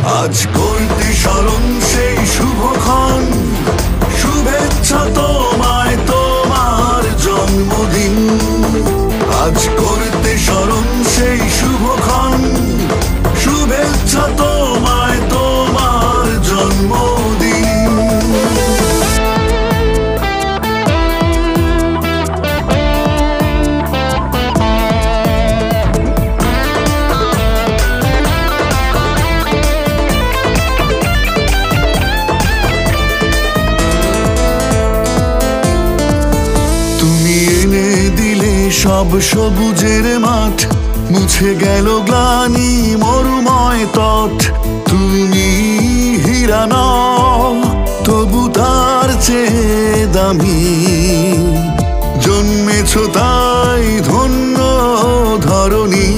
আজ করতে স্মরণ সেই শুভক্ষণ, শুভেচ্ছা তোমায় তোমার জন্মদিন। আজ করতে স্মরণ সেই শুভক্ষণ, শুভেচ্ছা তোমায় তোমার জন্মদিন। সব সবুজের মাঠ, মুছে গেল গ্লানি মরুময় তট। তুমি হীরা নও, তবু তার চেয়ে দামি। জন্মেছ তাই ধন্য ধরণী,